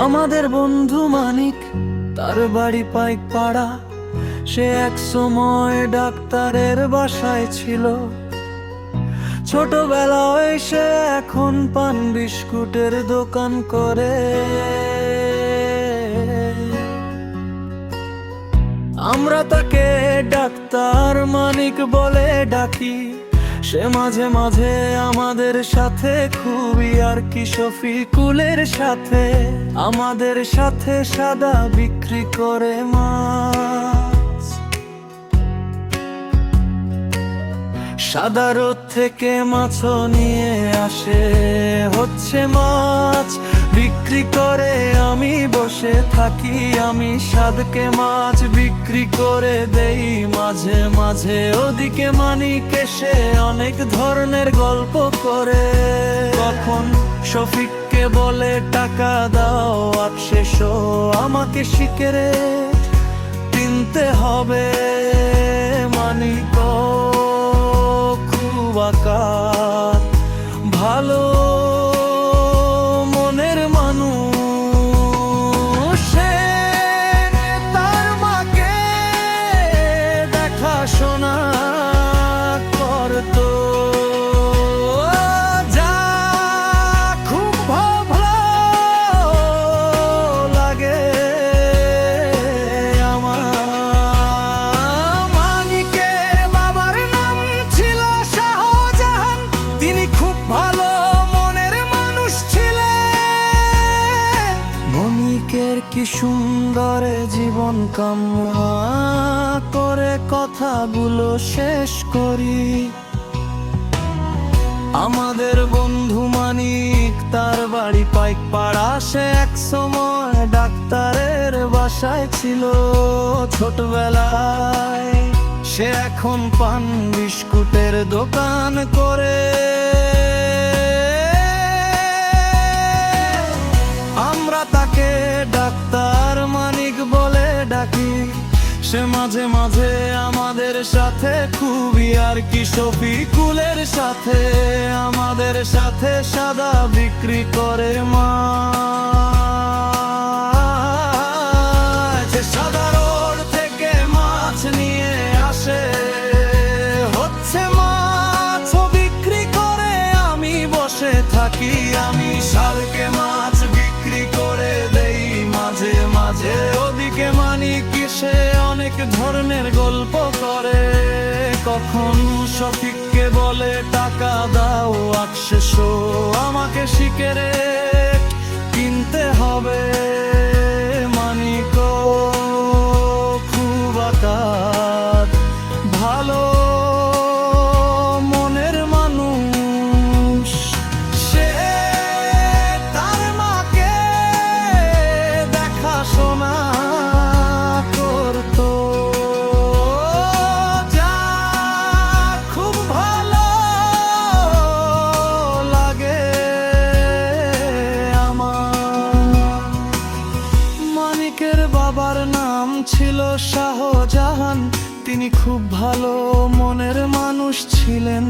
আমাদের বন্ধু মানিক, তার বাড়ি পাইক পাড়া। সে এক সময় ডাক্তারের বাসায় ছিল। ছোটবেলায় সে এখন পান বিস্কুটের দোকান করে। আমরা তাকে ডাক্তার মানিক বলে ডাকি। সে মাঝে মাঝে আমাদের সাথে খুবই আর কি শফিকুলের সাথে আমাদের সাথে সাদা বিক্রি করে মাছ। সাদা রোদ থেকে মাছও নিয়ে আসে হচ্ছে মাছ বিক্রি করে। আমি বসে থাকি, আমি সাদকে মাছ বিক্রি করে দেই মাঝে মাঝে। ওদিকে মানিক এসে অনেক ধরনের গল্প করে। কখন শফিককে বলে টাকা দাও, আটশেশো আমাকে শিকেরে কিনতে হবে। মানিক খুব আকার ভালো মনের মানুষ। সে তার মাকে দেখাশোনা করতো, যা খুব ভালো লাগে আমার। মানিকের বাবার নাম ছিল শাহজাহান, তিনি খুব ভালো মনের মানুষ ছিলেন। মানিকের কি সুন্দর জীবন কামনা করে কথাগুলো শেষ করি। আমাদের বন্ধু মানিক, তার বাড়ি পাইক পাড়া। সে এক সময় ডাক্তারের বাসায় ছিল। ছোটবেলায় সে এখন পান বিস্কুটের দোকান করে। আমরা তাকে ডাক্তার মানিক বলে ডাকি। সে মাঝে মাঝে আমাদের সাথে খুবই আর কি শফিকুলের সাথে আমাদের সাথে সাদা বিক্রি করে মাছ। সাদা রোড থেকে মাছ নিয়ে আসে হচ্ছে মাছ বিক্রি করে। আমি বসে থাকি, আমি সাদকে মাছ বিক্রি করে দেই মাঝে মাঝে। ওদিকে মানিক সে অনেক ধরনের গল্প করে। কখন শফিককে বলে টাকা দাও, আটশেশো আমাকে শিকেরে কিনতে হবে। মানিক খুব আকার ভালো মনের মানুষ। সে তার মাকে দেখাশোনা করতো, যা খুব ভালো লাগে আমার। মানিকের বাবার নাম ছিল শাহজাহান, তিনি খুব ভালো মনের মানুষ ছিলেন।